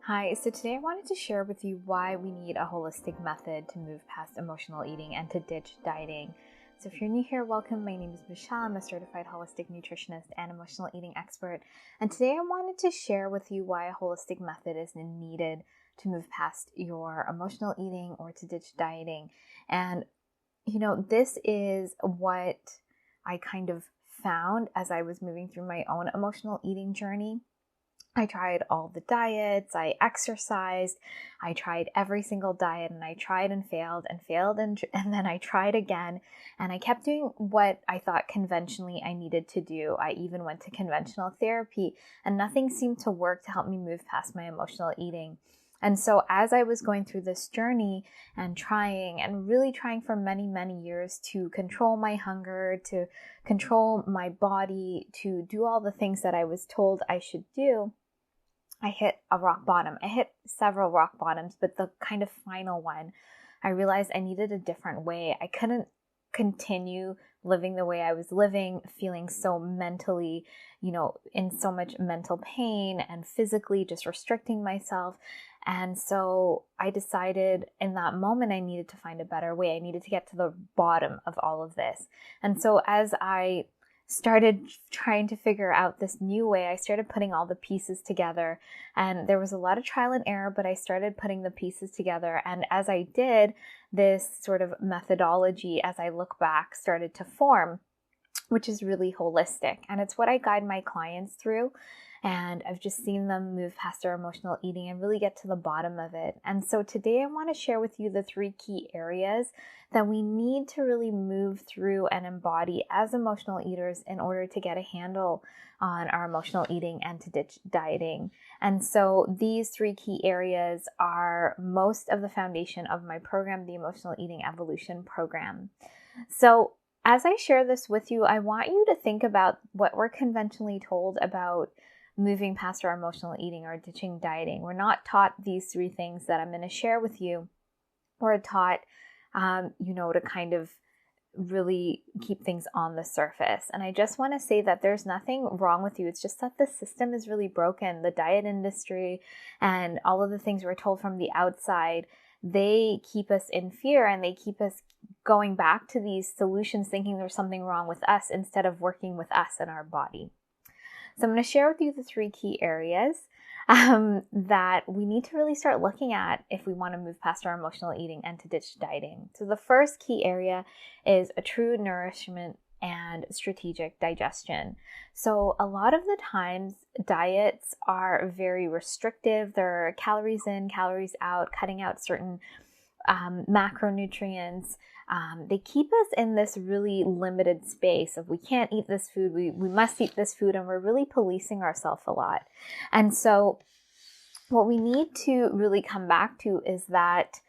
Hi, so today I wanted to share with you why we need a holistic method to move past emotional eating and to ditch dieting. So if you're new here, welcome. My name is Michelle. I'm a certified holistic nutritionist and emotional eating expert. And today I wanted to share with you why a holistic method is needed to move past your emotional eating or to ditch dieting. And, this is what I kind of found as I was moving through my own emotional eating journey. I tried all the diets, I exercised, I tried every single diet, and I tried and failed and failed, and then I tried again, and I kept doing what I thought conventionally I needed to do. I even went to conventional therapy, and nothing seemed to work to help me move past my emotional eating. And so as I was going through this journey and really trying for many, many years to control my hunger, to control my body, to do all the things that I was told I should do, I hit a rock bottom. I hit several rock bottoms, but the kind of final one, I realized I needed a different way. I couldn't continue living the way I was living, feeling so mentally, in so much mental pain and physically just restricting myself. And so I decided in that moment I needed to find a better way. I needed to get to the bottom of all of this. And so as I started trying to figure out this new way, I started putting all the pieces together, and there was a lot of trial and error, but I started putting the pieces together. And as I did, this sort of methodology, as I look back, started to form, which is really holistic. And it's what I guide my clients through. And I've just seen them move past their emotional eating and really get to the bottom of it. And so today I want to share with you the 3 key areas that we need to really move through and embody as emotional eaters in order to get a handle on our emotional eating and to ditch dieting. And so these 3 key areas are most of the foundation of my program, the Emotional Eating Evolution Program. So as I share this with you, I want you to think about what we're conventionally told about moving past our emotional eating or ditching dieting. We're not taught these 3 things that I'm going to share with you. We're taught, to kind of really keep things on the surface. And I just want to say that there's nothing wrong with you. It's just that the system is really broken. The diet industry and all of the things we're told from the outside, they keep us in fear and they keep us going back to these solutions thinking there's something wrong with us instead of working with us and our body. So I'm going to share with you the 3 key areas that we need to really start looking at if we want to move past our emotional eating and to ditch dieting. So the first key area is a true nourishment and strategic digestion. So a lot of the times diets are very restrictive. They're calories in, calories out, cutting out certain macronutrients. They keep us in this really limited space of we can't eat this food, we must eat this food, and we're really policing ourselves a lot. And so what we need to really come back to is that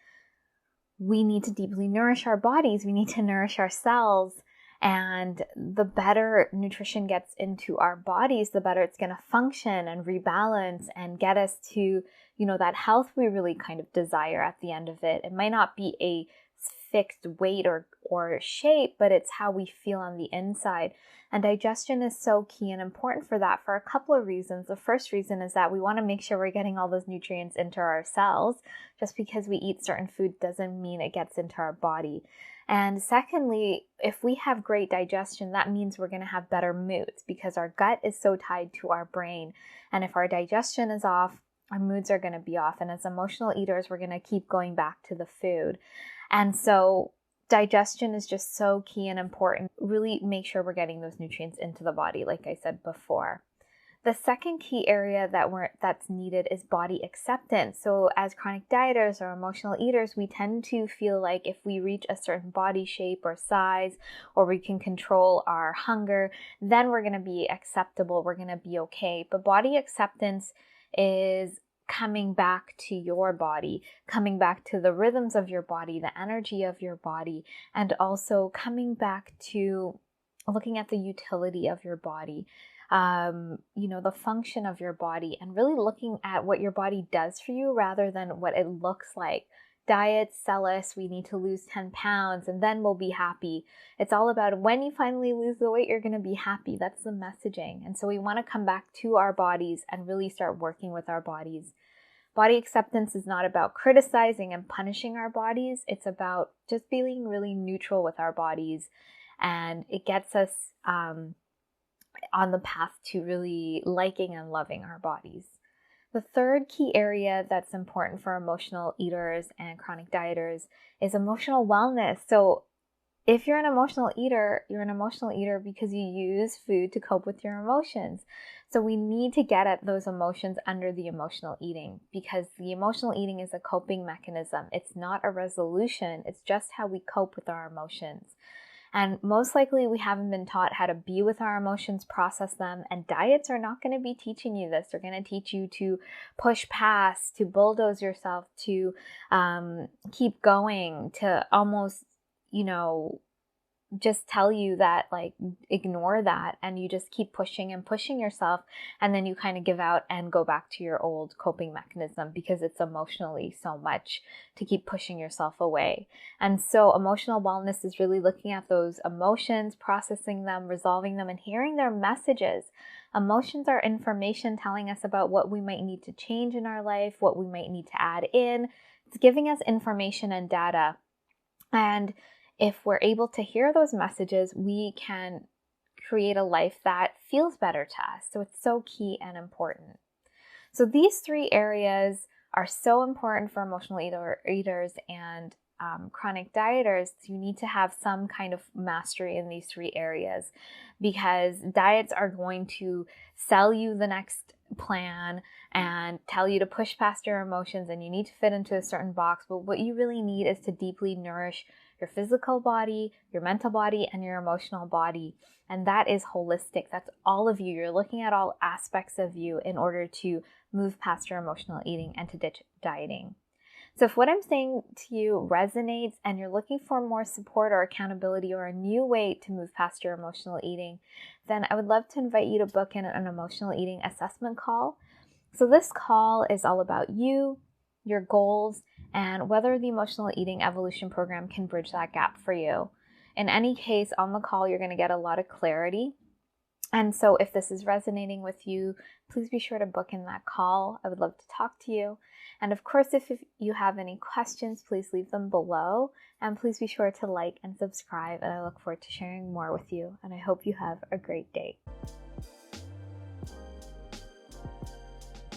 we need to deeply nourish our bodies, we need to nourish ourselves, and the better nutrition gets into our bodies, the better it's going to function and rebalance and get us to, that health we really kind of desire at the end of it. It might not be a fixed weight or shape, but it's how we feel on the inside. And digestion is so key and important for that for a couple of reasons. The first reason is that we want to make sure we're getting all those nutrients into our cells. Just because we eat certain food doesn't mean it gets into our body. And secondly, if we have great digestion, that means we're going to have better moods because our gut is so tied to our brain. And if our digestion is off, our moods are going to be off. And as emotional eaters, we're going to keep going back to the food. And so digestion is just so key and important. Really make sure we're getting those nutrients into the body, like I said before. The second key area that's needed is body acceptance. So as chronic dieters or emotional eaters, we tend to feel like if we reach a certain body shape or size, or we can control our hunger, then we're going to be acceptable, we're going to be okay. But body acceptance is coming back to your body, coming back to the rhythms of your body, the energy of your body, and also coming back to looking at the utility of your body. The function of your body, and really looking at what your body does for you rather than what it looks like. Diets sell us we need to lose 10 pounds and then we'll be happy. It's all about when you finally lose the weight, you're going to be happy. That's the messaging. And so we want to come back to our bodies and really start working with our bodies. Body acceptance is not about criticizing and punishing our bodies. It's about just being really neutral with our bodies. And it gets us on the path to really liking and loving our bodies. The third key area that's important for emotional eaters and chronic dieters is emotional wellness. So if you're an emotional eater, you're an emotional eater because you use food to cope with your emotions. So we need to get at those emotions under the emotional eating, because the emotional eating is a coping mechanism. It's not a resolution. It's just how we cope with our emotions. And most likely we haven't been taught how to be with our emotions, process them, and diets are not going to be teaching you this. They're going to teach you to push past, to bulldoze yourself, to keep going, to almost, just tell you that, like, ignore that, and you just keep pushing and pushing yourself, and then you kind of give out and go back to your old coping mechanism because it's emotionally so much to keep pushing yourself away. And so emotional wellness is really looking at those emotions, processing them, resolving them, and hearing their messages. Emotions are information telling us about what we might need to change in our life, what we might need to add in. It's giving us information and data. And if we're able to hear those messages, we can create a life that feels better to us. So it's so key and important. So these three areas are so important for emotional eaters and chronic dieters. You need to have some kind of mastery in these three areas, because diets are going to sell you the next plan and tell you to push past your emotions and you need to fit into a certain box. But what you really need is to deeply nourish your physical body, your mental body, and your emotional body. And that is holistic. That's all of you. You're looking at all aspects of you in order to move past your emotional eating and to ditch dieting. So if what I'm saying to you resonates and you're looking for more support or accountability or a new way to move past your emotional eating, then I would love to invite you to book in an emotional eating assessment call. So this call is all about you, your goals, and whether the emotional eating evolution program can bridge that gap for you. In any case, on the call, you're going to get a lot of clarity. And so if this is resonating with you, please be sure to book in that call. I would love to talk to you. And of course, if you have any questions, please leave them below. And please be sure to like and subscribe. And I look forward to sharing more with you. And I hope you have a great day.